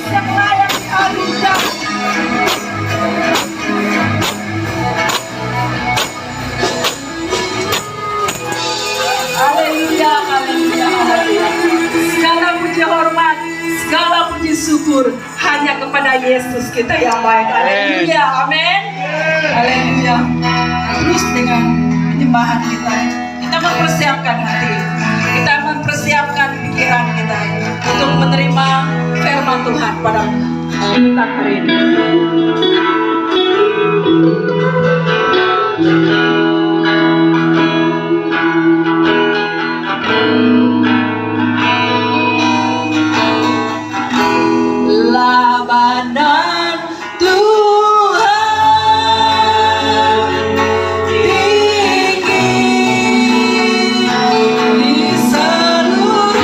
Yesus yang layak diadukan. Haleluya, haleluya, haleluya. Segala puji hormat, segala puji syukur hanya kepada Yesus kita yang baik. Haleluya, amin. Haleluya. Terus dengan penyembahan kita mempersiapkan hati, kita mempersiapkan pikiran kita untuk menerima firman Tuhan pada kita hari ini. Labanan Tuhan tinggi di seluruh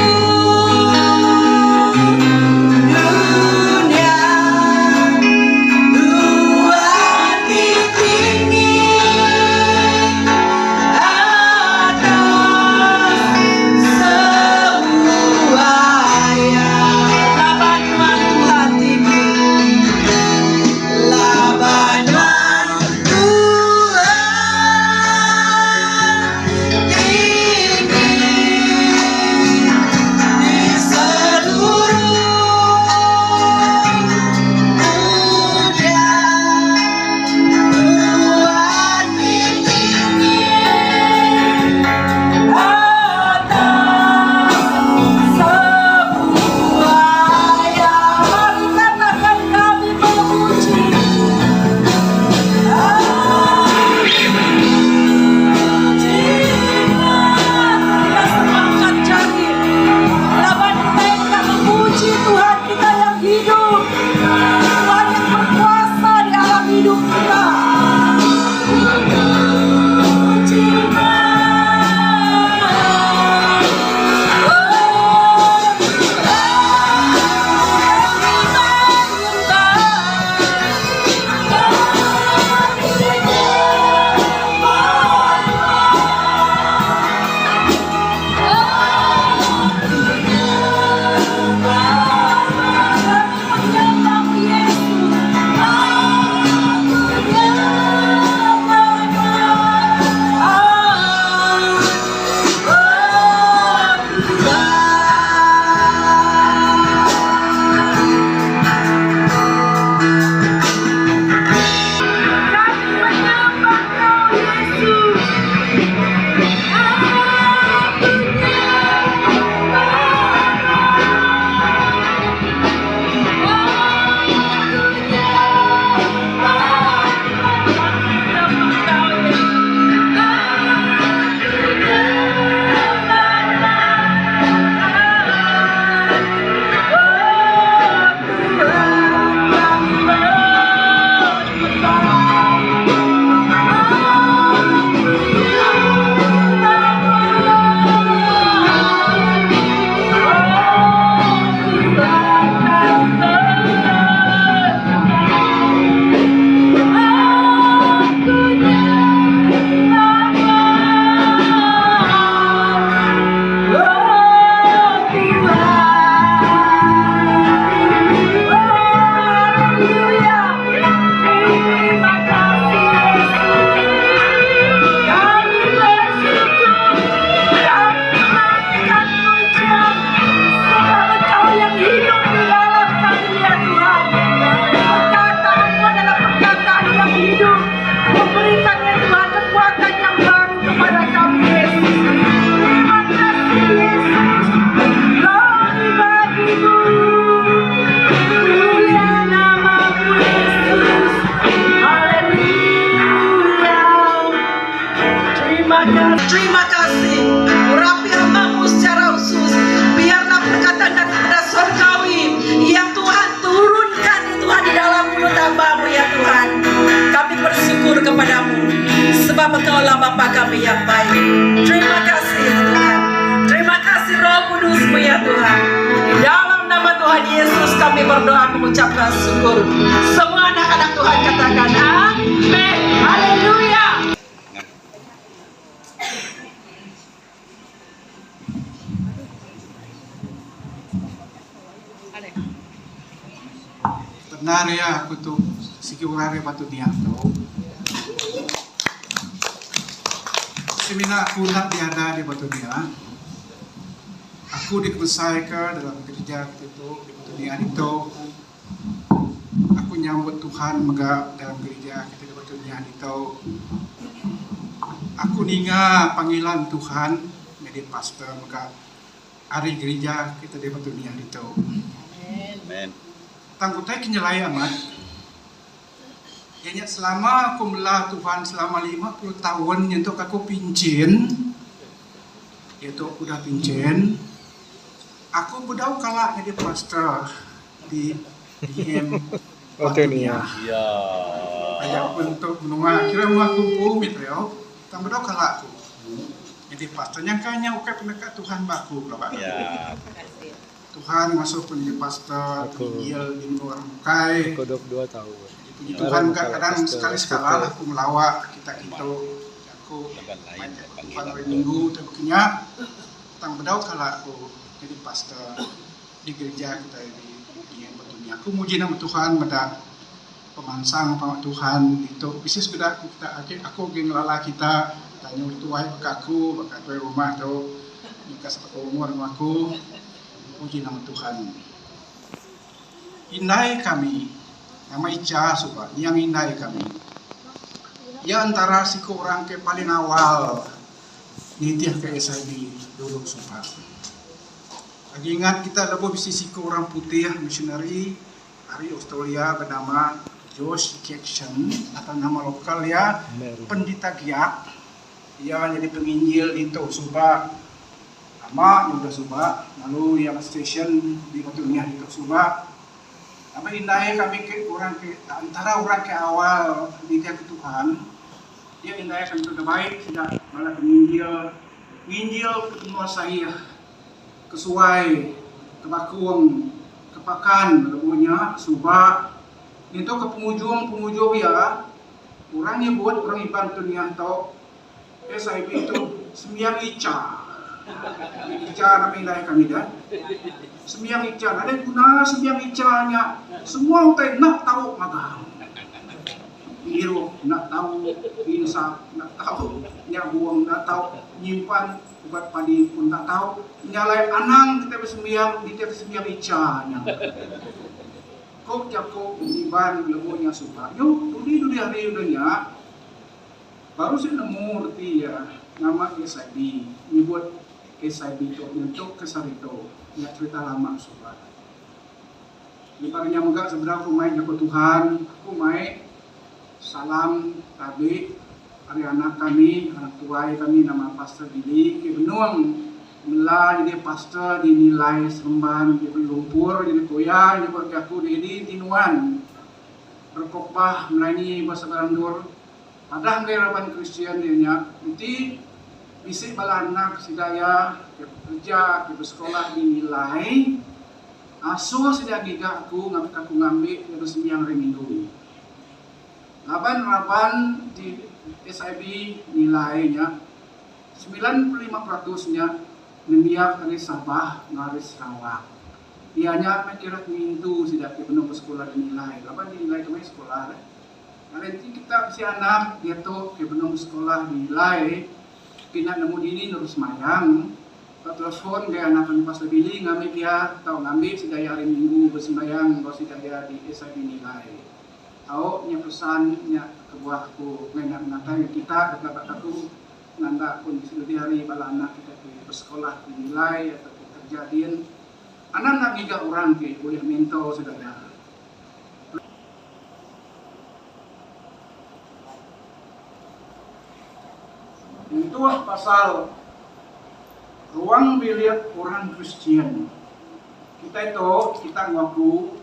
dunia. Tuhan tinggi atas semuanya. Labanan Tuhan tinggi. Labanan Tuhan tinggi di seluruh dunia. Tuhan tinggi atas semuanya. Mari katakan kami memuji. Tuhan kita yang hidup, Tuhan yang berkuasa di alam hidup kita. Terima kasih. Urapi hambamu secara khusus. Biarlah perkataan daripada surgawi yang Tuhan turunkan itu di dalam mulut hambamu ya Tuhan. Kami bersyukur kepadamu sebab Engkaulah Bapa kami yang baik. Terima kasih ya Tuhan. Terima kasih Roh Kudus-Mu ya Tuhan. Di dalam nama Tuhan Yesus kami berdoa mengucapkan syukur. Semua anak-anak Tuhan katakan amin. Haleluya. benar ya aku tuh sikurare patut dia tuh. Semina aku nak diada di batu dia. Aku dikebesai ke dalam gereja itu di batu dia itu. Aku nyambut Tuhan mega dalam gereja kita di batu dia itu. Aku ninga panggilan Tuhan menjadi pastor mega hari gereja kita di batu dia itu. Amen. Tanggutai kenyalai amat. Kayaknya selama aku melah Tuhan selama 50 tahun untuk aku pincin, yaitu aku udah pincin, aku bedau kalah jadi pastor di DM Batunia. Ya. Ayah untuk menunggu kira mau aku pumit ya, tak bedau kalah aku. Jadi pastornya kayaknya oke pendekat Tuhan baku, Bapak. Ya. Tuhan masuk menjadi pastor, tinggal di luar mukai. Kodok 2 tahun. Puji Tuhan kadang sekali-sekala aku melawak kita itu. Aku Tuhan minggu tentunya tang bedau kala aku jadi pastor di gereja kita di Batunia. Aku muji nama Tuhan pada pemansang sama Tuhan itu bisnis beda aku geng lala kita tanya tuai bakaku tuai rumah tuh nikah seperti umur aku. Puji nama Tuhan. Indai kami, nama Ica suka, yang indai kami. Ya antara siku orang ke paling awal, nitiah ke SIB dulu suka. Lagi ingat kita lebih bisi siku orang putih missionary dari Australia bernama Josh Jackson atau nama lokal ya Pendeta Giat. Ia jadi penginjil di Suba. Lama udah Suba, lalu yang station di Batunia di Suba. Apa indahnya kami ke antara orang ke awal di ke Tuhan. Dia indahnya kami sudah baik, sudah malah penginjil menguasai kesuai, kebakung, kepakan, lagunya Suba. Itu ke penghujung ya. Orang yang buat orang iban dunia atau SIP itu sembiang Ica. Ica namanya kami dah. Sembiang Ica, ada guna sembiang Icanya. Semua orang nak tahu magang. Hero nak tahu, insaf nak tahu, nyabuang nak tahu, nyimpan ubat padi pun tak tahu. Nyalai anang kita bersembiang, kita sembiang Icanya. Kok jago iban legonya suka. Yuk, dulu hari udahnya. Baru saya nemu arti ya nama SIB. Ini buat SIB itu untuk kesarito ya cerita lama sobat. Di parinya megak sebenarnya aku main jago Tuhan, aku main salam tabi hari anak kami, anak tuai kami nama Pastor Billy ke Benuang melah jadi pastor dinilai seremban di lumpur jadi koya jadi buat aku di tinuan berkopah melayani bahasa barandur padahal kehidupan Kristen dia nanti bisik bala anak sidaya kerja di sekolah dinilai asuh sedang giga aku ngambil terus sembiang reminggu laban di SIB nilainya 95%-nya mendiak dari Sabah ngaris Sarawak ianya mengira minggu sudah penuh sekolah dinilai laban dinilai kami sekolah nanti kita si anak dia tuh penuh sekolah dinilai kena nemu dini terus mayang telepon ke anak kami pas lebih ngambil dia tahu ngambil sedaya hari minggu bersembayang kalau sedaya di SIB nilai tahu nya pesannya ke buahku nata kita kata aku nanda pun di hari bala anak kita bersekolah dinilai atau kejadian anak giga orang ke boleh minta sedaya itu pasal ruang bilik orang Kristen. Kita ngaku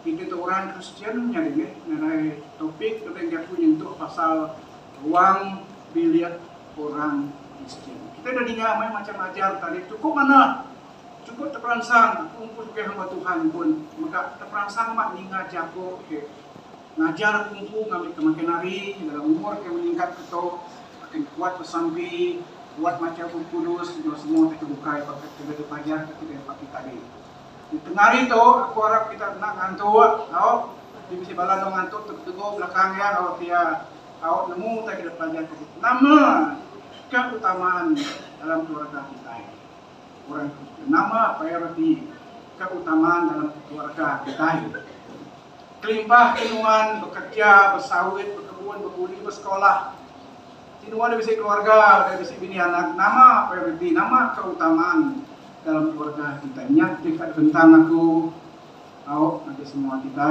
kita itu orang Kristen nyari topik kita ngaku untuk pasal ruang bilik orang Kristen. Kita dah dengar macam ajar tadi cukup mana? Cukup terperangsang kumpul ke hamba Tuhan pun maka terperangsang mak ninga jago ke ngajar kumpul ngambil kemakin hari dalam umur ke meningkat keto makin kuat bersambi buat macam kudus semua kita buka pakai kita dipajar kita pakai tadi di tengah itu aku harap kita nak ngantuk tahu Di bisi bala dong antuk teguh belakang ya awak dia awak nemu tak kita pelajar nama keutamaan dalam keluarga kita. Orang nama priority keutamaan dalam keluarga kita. Kelimpah kinuan bekerja, bersawit, berkebun, berbudi, bersekolah. Kinuan dari bisi keluarga, dari bisi bini anak, nama priority, nama keutamaan dalam keluarga kita. Nyak dekat tentang aku, nanti semua kita.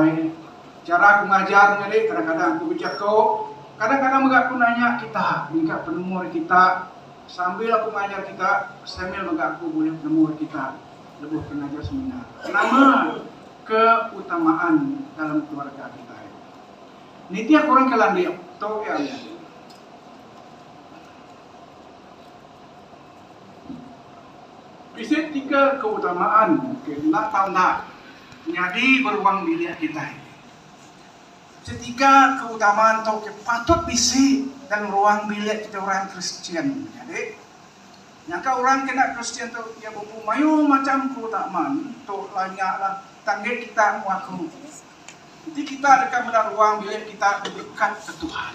Cara aku ngajarnya deh, kadang-kadang aku bijak kau, kadang-kadang enggak aku nanya kita, enggak penumur kita, sambil aku ngajar kita, sambil enggak aku boleh penumur kita, lebih pengajar seminar. Nama keutamaan dalam keluarga kita. Ini tiap orang kelan dia, tahu ya. Bisa 3 keutamaan, nak tahu nak, jadi beruang bilik kita. Ketiga keutamaan atau patut bisi dan ruang bilik kita orang Kristen. Jadi, nyangka orang kena Kristen tu dia buku mayu macam keutamaan tu lanyaklah tangge kita muaku. Jadi kita dekat pada ruang bilik kita dekat ke Tuhan.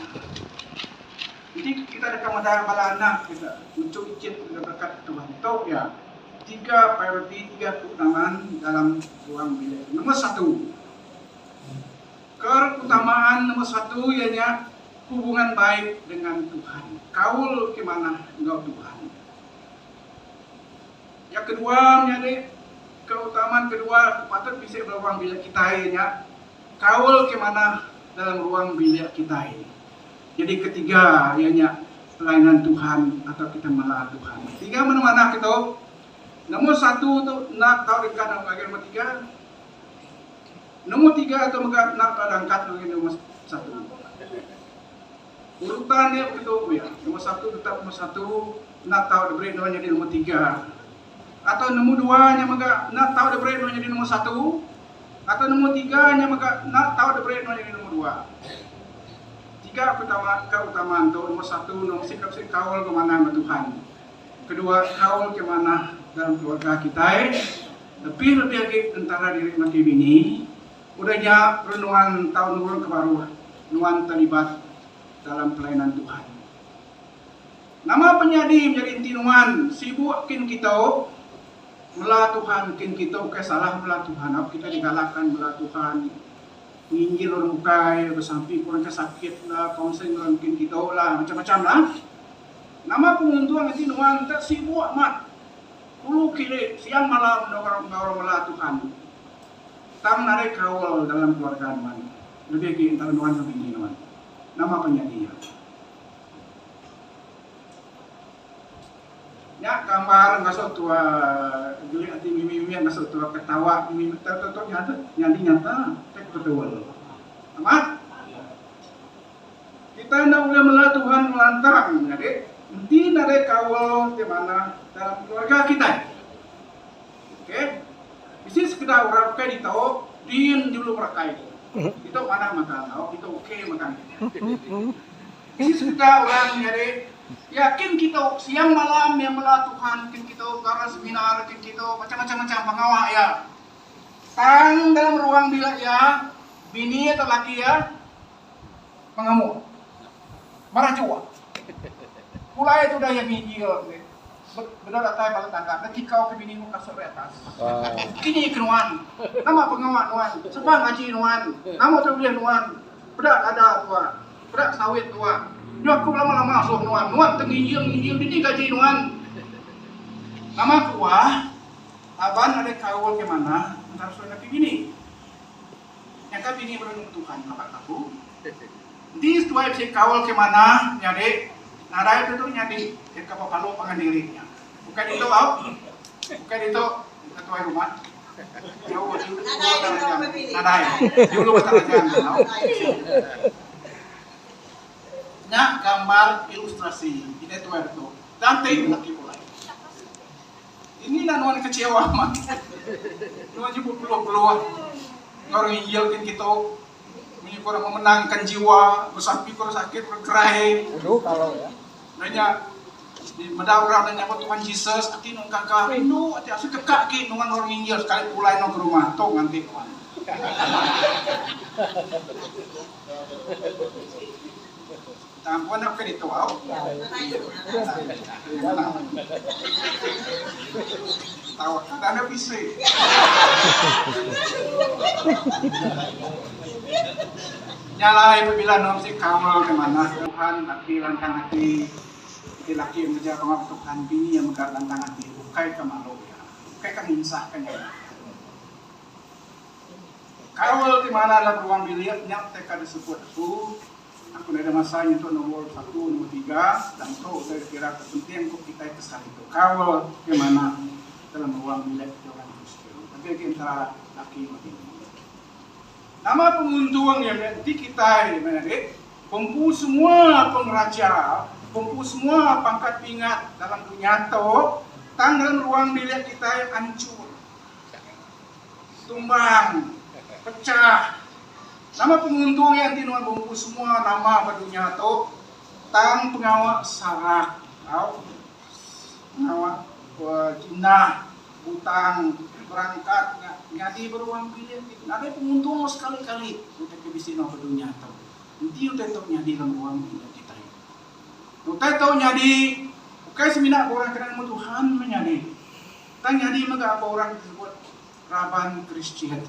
Jadi kita dekat pada balana kita untuk izin dekat Tuhan. Itu ya 3 priority, 3 keutamaan dalam ruang bilik. Nomor 1. Keutamaan nomor 1 ianya hubungan baik dengan Tuhan. Kaul kemana engkau Tuhan. Yang kedua menjadi keutamaan kedua patut bisa beruang bilik kita ianya kaul kemana dalam ruang bilik kita ini. Jadi ketiga ianya pelayanan Tuhan atau kita melayani Tuhan. 3 mana-mana kita. Nomor 1 tu nak tahu dekat dalam bagian nomor 3. Nomor 3 atau nak angkat nomor 1. Urutannya begitu ya. Nomor 1 tetap nomor 1. Nak tahu diberi nomor jadi nomor 3. Atau nomor 2 nya maka nak tahu diberi nomor jadi nomor 1. Atau nomor 3 nya maka nak tahu diberi nomor jadi nomor 2. 3 keutamaan tu nomor 1 nomor sikap kaul kemana sama Tuhan. Kedua kaul kemana dalam keluarga kita. Lebih lagi antara diri mati bini. Udahnya renungan tahun urun kebaru, nuan terlibat dalam pelayanan Tuhan. Nama penyadi menjadi inti nuan, sibuk kin kita, melah Tuhan kin kita, salah melah Tuhan, apa kita digalakkan melah Tuhan, nginjil orang bukai, bersampi kurang kesakit lah, konseling orang kin kita lah, macam-macam lah. Nama penguntuan inti nuan, tak sibuk amat, puluh kiri, siang malam orang melah Tuhan. Tang narik kawal dalam keluarga nuan, lebih ke antara nuan dan bini nuan. Nama penyanyi. Ya gambar ngasut tua, geli hati mimi ngasut tua ketawa mimi tertutup nyata, tak betul. Amat. Kita nak boleh melah Tuhan melantang, jadi nanti narik kawal di mana dalam keluarga kita. Oke. Isi sekedar orang pakai ditahu, din dulu pakai. Itu mana makan, itu oke makan. Isi sekedar orang jadi yakin kita siang malam yang melah Tuhan, yakin kita karena seminar, yakin kita macam-macam pengawal ya. Tang dalam ruang bilik ya, bini atau laki ya, pengamuk, marah jua. Mulai itu dah yang hijau. Benar tak kalau tangga, nanti kau ke bini muka sore atas. Kini kenuan, nama pengawal nuan, sebab ngaji nuan, nama terbilang nuan, berat ada tua, berat sawit tua. Dia aku lama-lama masuk nuan tenginjil ini gaji nuan. Nama kuah, aban ada kawal ke mana, antara suami laki bini. Yang kan bini belum Tuhan, apa aku? Di setuai si kawal ke mana, jadi. Nah, itu tuh nyadi kapal palu pengandirinya. Bukan itu, bukan itu ketua rumah. Jauh dulu dulu Nah, gambar ilustrasi ini tuh itu. Dante lagi mulai. Ini nuan kecewa mah. Nuan jemput keluar. Orang yelkin kita. Ini kurang memenangkan jiwa, bersampi kurang sakit, bergerai. Kalau ya. Nanya di medawrah nanya apa Tuhan Yesus, ati nung kakak rindu, ati asyik kekak ki nungan orang injil sekali pulai nong ke rumah, tong nanti kawan. Tampon apa dito aw? Tawa ka na bisa. Nyalai apabila nom si kawal kemana Tuhan tapi lantang hati laki menjaga pengabdukan bini yang megah lantang hati bukai kemalu ya bukai kaminsahkan ya kawal kemana lah ruang bilik nyak teka disebut tu aku ada masanya untuk nomor 1, nomor 3 dan tu saya kira penting untuk kita kesal itu kawal kemana dalam ruang bilik orang Kristen tapi antara laki bini nama penguntung yang nanti kita ini menarik kumpul semua pengraja, kumpul semua pangkat pingat dalam dunia itu, dalam ruang bilik kita yang hancur, tumbang, pecah. Nama penguntung yang dinuan kumpul semua nama pada dunia itu, tang pengawal sarak, pengawal jinah, butang, berangkat ngadi beruang bilik ada penguntung sekali-kali untuk kebisino pada dunia itu. Nanti udah tahu nyadi dalam ruang bilik kita. Udah tahu nyadi, bukan semina orang kenal Tuhan menyadi. Tang nyadi maka apa orang disebut raban Kristen.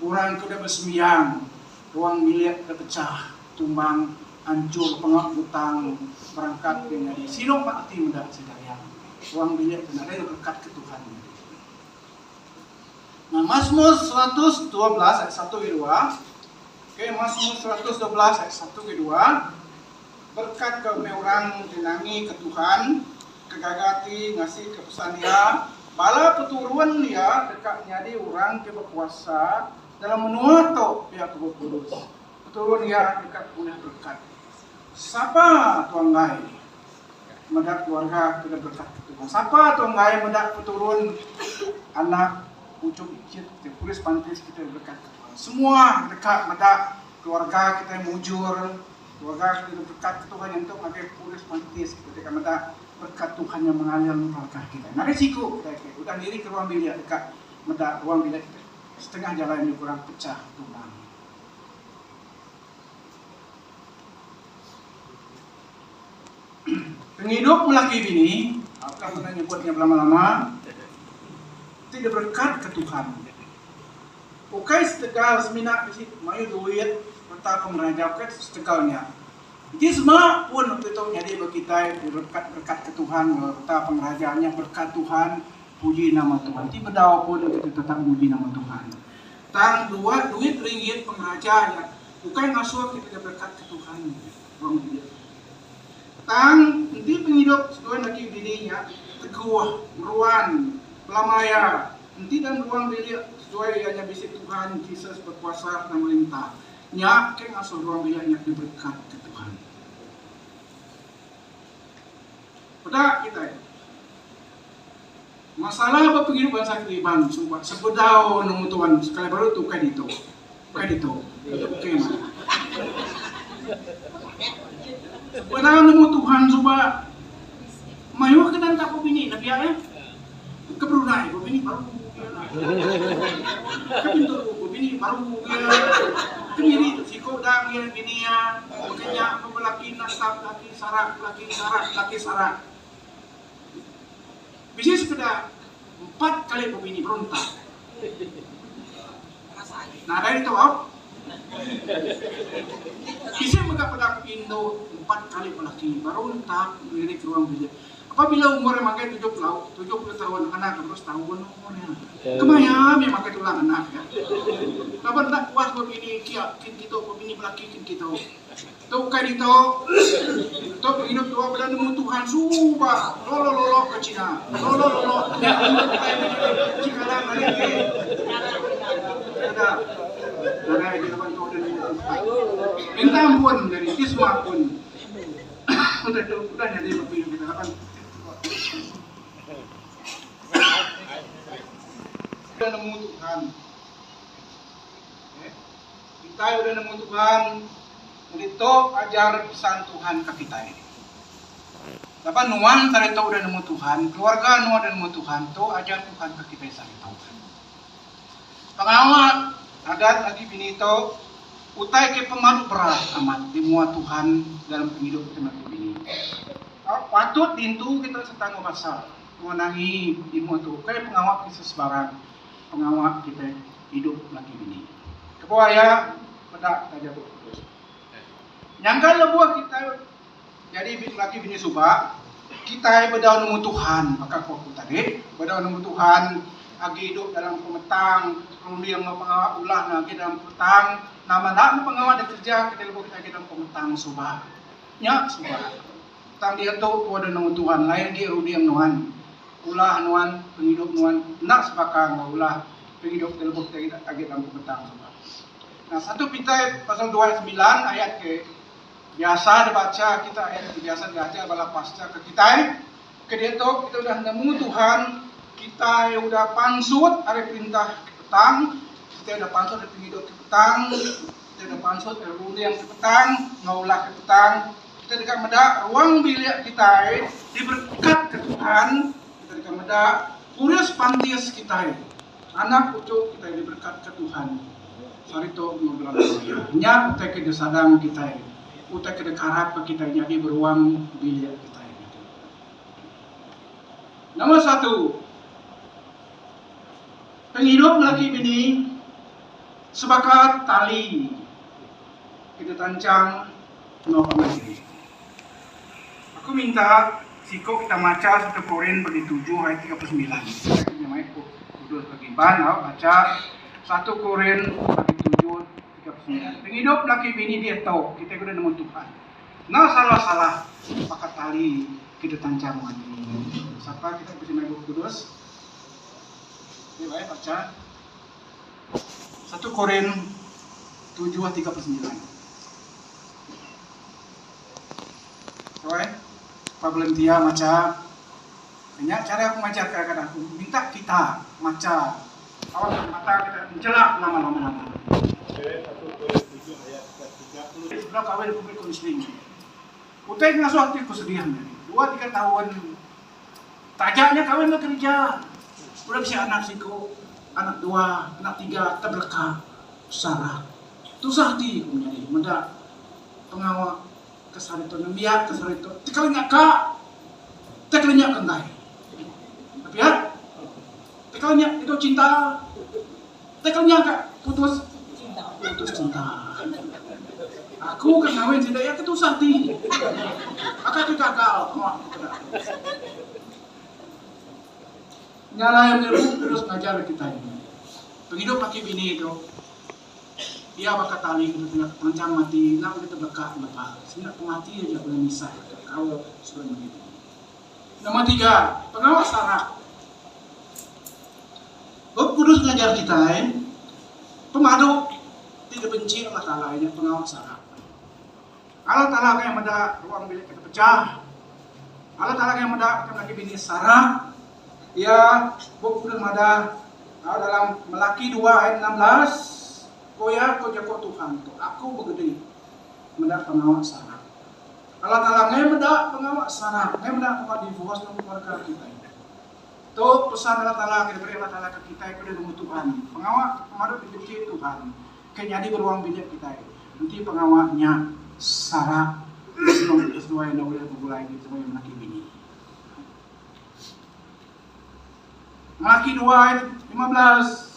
Orang sudah bersemiyang, ruang bilik terpecah, tumbang, hancur, pengak utang, berangkat dengan nyadi. Sino mati muda sedaya. Ruang bilik dan ada berkat ke Tuhan. Nah, Mazmur 112 ayat 1 ke 2. Oke, Mazmur 112 ayat 1 ke 2. Berkat ke orang dinangi ke Tuhan, kegagati ngasih ke pesan dia, bala peturuan dia dekat nyadi orang ke berkuasa dalam menua to pihak Roh Kudus. Peturun dia dekat punya berkat. Siapa tuang gai? Medak keluarga tidak berkat ke Tuhan. Siapa tuang gai medak peturun anak ujung ikit, pulis pantis kita berkat ke Tuhan. Semua dekat medak keluarga kita yang mujur, keluarga kita berkat ke Tuhan yang untuk pakai pulis pantis ketika medak berkat Tuhan yang mengalir keluarga kita. Nah risiko kita udah diri ke ruang bilik dekat medak ruang bilik kita setengah jalan ini kurang pecah tumbang. Penghidup melaki bini, apa pernah nyebutnya lama-lama? Tidak berkat ke Tuhan. Oke setegal semina di situ, mayu duit, bertapa pengraja, oke setegalnya. Jadi semua pun itu jadi bagi kita berkat ke Tuhan, bertapa pengrajanya berkat Tuhan, puji nama Tuhan. Tidak berdawa pun kita tetap puji nama Tuhan. Tang dua duit ringgit pengrajanya, bukan ngasuh kita berkat ke Tuhan. Tang nanti penghidup sesuai lagi dirinya, teguh, meruan. Pelamaya, nanti dan ruang bilik sesuai hanya bisik Tuhan, Yesus berkuasa dan melintas. Nyak, keng asal ruang biliknya diberkat ke Tuhan. Pada kita ya. Masalah apa penghidupan sakriban, sumpah sebedau nemu Tuhan, sekali baru tu kan itu. Oke mana? Sebedau nemu Tuhan, sumpah mayu ke dan tak bini, nabi ya. Ke Brunei, bini baru ke pintu, bini baru kiri siko dang ya bini ya makanya pembelaki nasab laki sarak bisa sekedar 4 kali bini berontak nah dari itu bisa mengapa Indo 4 kali pelaki berontak dari ruang bilik. Apabila umurnya makai 70 tahun anak terus tahun umurnya. Kemaya memang makai tulang anak ya. Kapan tak puas begini kia kin kita begini belaki kin kita. Tuh kai itu. Tuh hidup tua pada nemu Tuhan suba. Lolo ke Cina. Lolo. Cikalang lagi. Ada di depan tuh dan minta ampun dari Isma pun. Udah jadi lebih kita kan. Udah nemu Tuhan. Kita udah nemu Tuhan. Jadi ajar pesan Tuhan ke kita ini. Tapi nuan tadi udah nemu Tuhan, keluarga nuan udah nemu Tuhan, ajar Tuhan ke kita sari Tuhan. Pengawal adat lagi bini utai ke pemadu berat amat di mua Tuhan dalam kehidupan kita ini. Patut dintu kita setangguh masa mengenangi di mua Tuhan kayak pengawak kita sebarang pengawak kita hidup lagi ini. Kebaya pada kita jago terus. Nyangka lebuah kita jadi lagi bini subak kita berdoa nemu Tuhan maka kau tadi berdoa nemu Tuhan agi hidup dalam pemetang kemudian mengawak ulah lagi dalam petang nama pengawal dan kerja kita lebuah kita dalam pemetang subak nya subak tang dia tu ada nemu Tuhan lain dia rudiam nuan ulah nuan penghidup nuan nak sebakang ulah penghidup kita lebuah kita agi dalam pemetang subak. Nah 1 Petrus pasal 29 ayat ke biasa dibaca kita ayat biasa dibaca bala pasca ke kita dia tu kita udah nemu Tuhan kita udah pansut hari perintah ke petang kita udah pansut hari penghidup ke petang kita udah pansut hari rundi yang ke petang ngaulah ke petang kita dekat meda ruang bilik kita diberkat ke Tuhan kita dekat meda kurios pantias kita anak cucu kita diberkat ke Tuhan sarito ngobrol nya utek ke sadang kita utek ke karap kita jadi beruang bilik kita. Nomor 1, penghidup laki bini sebakat tali kita tancang no pamati. Aku minta siko kita baca 1 Korin bagi 7 ayat 39. Namanya kudus bagi ban baca 1 Korin bagi 7 39. Penghidup laki bini dia tahu kita udah nemu Tuhan. Nah salah pakai tali kita tancang mati. Siapa kita bisa main kudus? Ini baik baca 1 Korin 7:39. Baik, problem dia baca. Banyak cara aku baca kadang-kadang aku minta kita baca. Awas mata kita mencelak lama-lama. Sebelah kawin publik konseling. Utai ngasuh hati kesedihan. 2-3 tahun. Tajaknya kawin ke kerja. Udah bisa anak siko, anak 2, anak 3 terberkah. Sarah. Tu sahti menjadi mendak pengawal kesarito nembiak kesarito. Tekalinya kak. Tekalinya kentai. Tapi ya. Tekalinya itu cinta. Tekalinya kak putus cinta. Aku kan ngawin cinta ya ketu sakti. Akak tu gagal. Nyala yang terus ngajar kita ini. Penghidup laki bini itu. Dia bakal tali kita tengah pancang mati. Nak kita berkah lepas. Sehingga pemati aja boleh misah. Kau sudah begitu. Nomor 3, pengawas syarat. Roh Kudus ngajar kita pemadu tidak benci Allah Ta'ala ini pengawal syarat. Allah Ta'ala yang ada ruang bilik kita pecah. Allah Ta'ala yang ada kita lagi bini syarat. Ya, buku dan ada dalam Melaki 2 ayat 16. Koya ko jako Tuhan tu aku begede mendak pengawal syarat. Allah Ta'ala yang ada pengawal syarat. Yang ada pengawal divorce dalam keluarga kita. Itu pesan Allah Ta'ala kita beri Allah Ta'ala ke kita kepada Tuhan. Pengawal pemadu dibenci Tuhan. Kenyadi beruang bilik kita. Nanti pengawalnya syarat belum sesuai yang boleh memulai gitu yang Melaki bini. Melaki 2 ayat 15.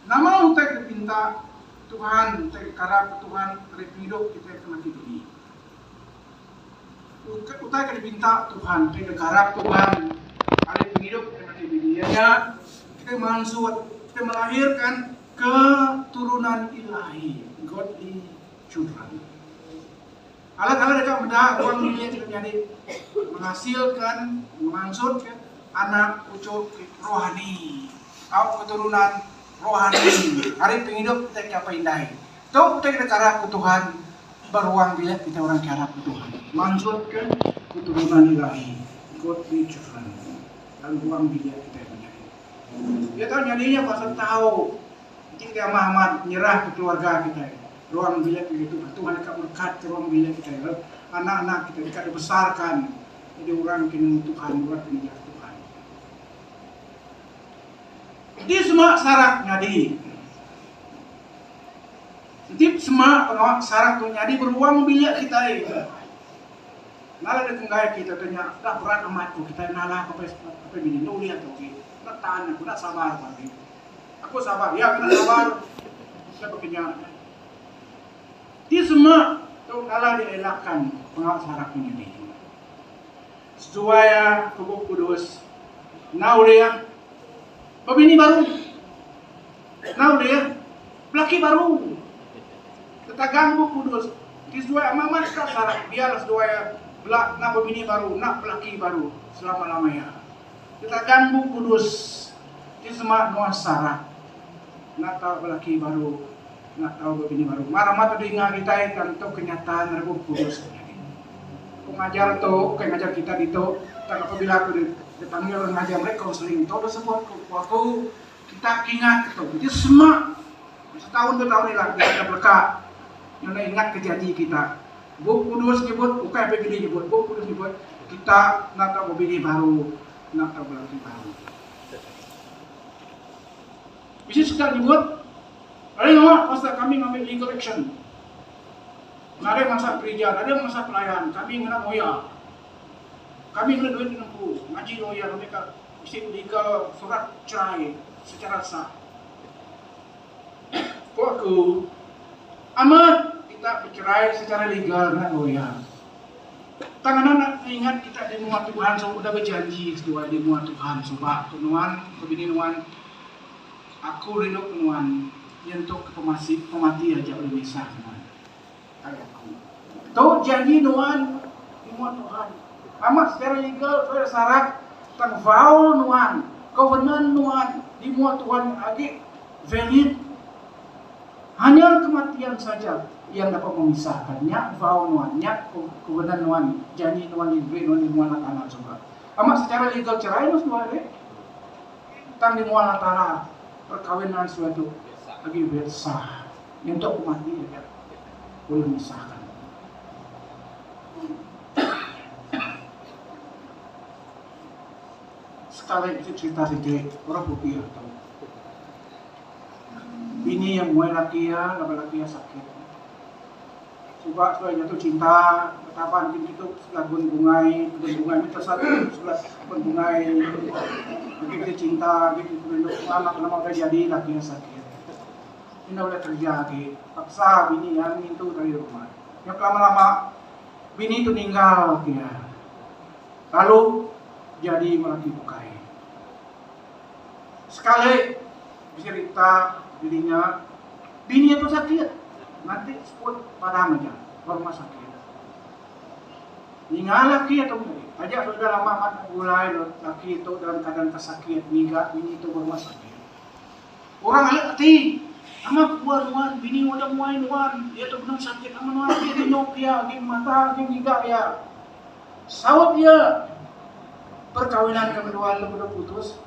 Nama utek dipinta Tuhan, utek karap Tuhan terhadap hidup kita ke Melaki bini. Utek dipinta Tuhan, terhadap karap Tuhan terhadap hidup kita Melaki bini. Ya, kita mansut, kita melahirkan keturunan ilahi, godly children. Allah Ta'ala dekat mendak ruang dunia kita menjadi menghasilkan, memansutkan anak cucu rohani, keturunan rohani. Hari penghidup kita apa indah. Tahu kita cara ke Tuhan beruang bilik kita orang cara ke Tuhan. Mansutkan keturunan ilahi, godly children. Dan ruang bilik kita menjadi. Dia tahu nyadinya pasal tahu. Jika Muhammad nyerah ke keluarga kita, ruang bilik itu Tuhan akan berkat ke ruang bilik kita. Anak-anak kita dekat dibesarkan jadi orang kini Tuhan, buat penjaga Tuhan. Ini semua syarat ngadi. Tip semua pengawak syarat tu jadi beruang biliak kita itu. Nala de tunggaya kita tanya dah berat amat tu kita nala apa bini tu lihat tu. Nak tahan aku nak sabar tapi. Aku sabar ya kena sabar. Saya bekerja. Di semua tu nala dielakkan pengawak syarat ini. Supaya kubuk kudus. Now dia pebini baru. Now dia laki baru. Tetaganggu kudus. Disua amamat syarat biarlah sedua belak nak pebini baru, nak pelaki baru selama-lamanya. Tetaganggu kudus. Di semua nuas syarat. Nak tahu pelaki baru, nak tahu pebini baru. Marah-marah dengar kita tentu kenyataan Rabu kudus. Pengajar tu, pengajar kita itu, dan apabila aku dipanggil mengajar mereka konseling, tahu tersebut aku kita ingat itu. Jadi semua setahun 2 tahun ini lagi ada berkat yang ingat kejadian kita. Buku kudus nyebut, bukan apa bini nyebut, buku kudus nyebut kita nak tahu bini baru, nak tahu lagi baru. Bisa sekali nyebut, ada yang masa kami ngambil legal action. Ada masa gereja, ada masa pelayan, kami kena moya. Kami kena duit menempuh, ngaji moya, kami mesti legal surat cerai secara sah. Kok aku amat kita bercerai secara legal kena moya. Tangan nak ingat kita di muat Tuhan, so udah berjanji kedua di muat Tuhan, sebab tunuan, kebini nuan, aku rindu tunuan, yang untuk pemati aja oleh misah tunuan. Aku. Tahu janji nuan di muat Tuhan. Amat secara legal, secara syarat, tang vow nuan, covenant nuan di muat Tuhan lagi valid. Hanya kematian saja yang dapat memisahkannya, vow nuan, covenant nuan, janji nuan diberi nuan di muat anak coba. Amat secara legal cerai nus nuan deh. Tang di muat antara perkawinan suatu lagi bersah. Yang untuk kematian ya. Boleh memisahkan. Sekali cerita sedikit orang putih atau bini yang mulai laki ya, laki ya sakit. Coba sudah jatuh cinta, betapa mungkin itu sebelah bungai itu tersatu sebelah bungai. Mungkin kita cinta, gitu anak lama udah jadi laki ya sakit. Ini boleh terjadi, paksa bini yang itu dari rumah. Yang lama-lama bini itu meninggal dia. Lalu jadi melaki bukai. Sekali cerita dirinya, bini itu sakit, nanti sebut padam aja, rumah sakit. Meninggal laki atau enggak? Aja sudah lama amat mulai laki itu dalam keadaan kesakit, meninggal bini itu rumah sakit. Orang hati. Ama buat nuan, bini udah mulai nuan, dia tuh benar sakit, ama nuan dia di nyok ya, di mata, di gigak ya. Saud dia perkawinan kedua lu udah putus,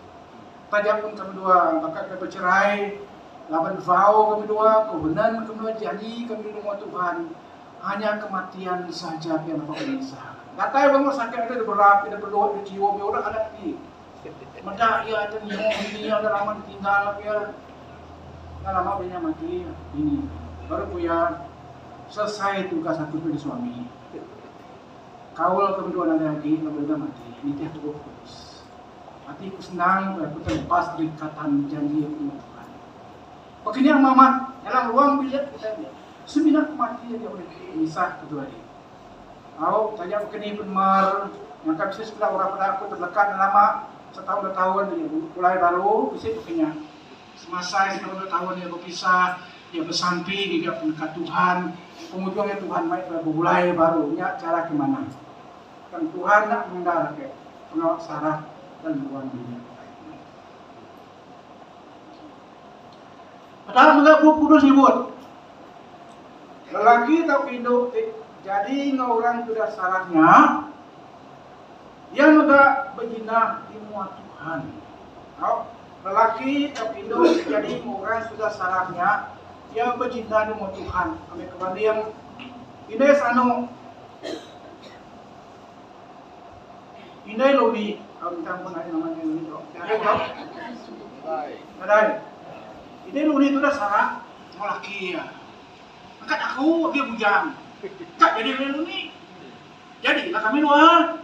tajam pun kedua, maka kita bercerai, laban vow kedua, covenant kedua janji kedua Tuhan, hanya kematian saja yang dapat memisah. Katanya bang sakit ada berat, ada berdoa, ada jiwa, dia orang ada di, medak ya ada nyok, ini ada lama ditinggal ya. Nah, lama punya mati ini baru punya selesai tugas satu dari suami. Kawal kedua lagi berbeda mati. Ini tiap tubuh putus. Hatiku senang, aku terlepas dari ikatan janji yang Tuhan. Begini yang mama dalam ruang bilik kita lihat. Sembilan mati dia oleh misah kedua ini. Aku tanya begini benar, yang kan bisa sebelah orang pada aku terdekat lama setahun 2 tahun dia mulai baru bisa begini. Semasa yang 2 tahun dia berpisah, dia bersampi, dia mendekat Tuhan. Penghujungnya Tuhan mulai barunya cara gimana? Kan Tuhan nak mengendara ke pengawal syarat dan ruang dunia. Padahal enggak buku kudus nyebut. Lelaki atau hidup jadi orang sudah syaratnya yang enggak berjinah di muat Tuhan. Lelaki atau hidup jadi orang sudah syaratnya yang berjinah di muat Tuhan. Kami kembali yang ini anu ini lobi kalau kita pun ada namanya ini dong. Ada ini lobi itu dah syarat lelaki ya. Angkat aku, dia bujang. Kak jadi melu ni. Jadi lah kami luar.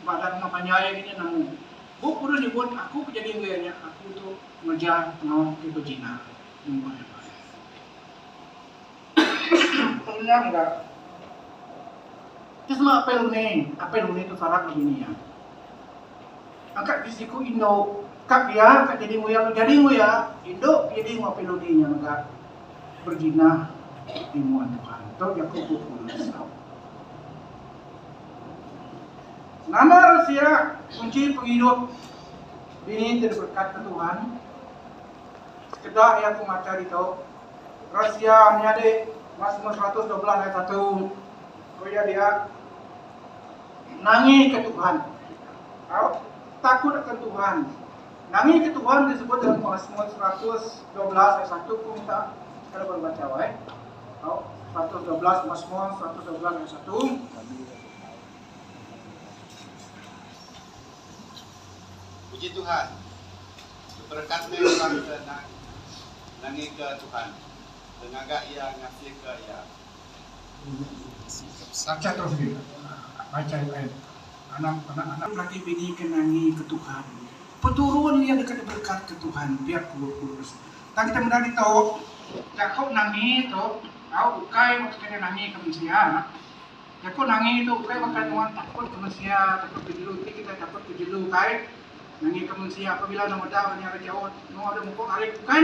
Badan mapanyaya ini namu. Bu kudu nyebut aku kejadian gayanya. Aku tuh ngejar mau ke Bejina. Ternyata enggak. Itu semua apel ni itu syarat begini ya. Angkat bisiku Indo, kak dia, kak jadi nguya, Indo jadi ngapel ni nya enggak berjina di muan Tuhan. Tok ya kumpul. Nama rahasia kunci penghidup ini terberkat ke Tuhan. Sekedar yang aku baca di tau rahasia nyade Mazmur 112 ayat 1. Oh ya dia nangi ke Tuhan. Takut akan Tuhan. Nangi ke Tuhan disebut dalam Mazmur 112 ayat 1. Aku minta kalau berbaca wae. 112 Mazmur 112 ayat 1. Puji Tuhan. Berkatnya orang nangi ke Tuhan. Tenaga ia ngasih ke ia. Baca terus dia. Baca ayat. Anak-anak lagi bini kenangi ke Tuhan. Peturun yang dekat berkat ke Tuhan. Biar kurus. Tak kita mudah tahu. Jakob nangi tu. Tahu ukai waktu kena nangi ke manusia. Jakob nangi tu ukai makan Tuhan takut ke manusia. Takut ke jelu. Kita takut ke jelu ukai. Nangi ke manusia apabila nama dah yang ada jauh. Nama ada muka arif ukai.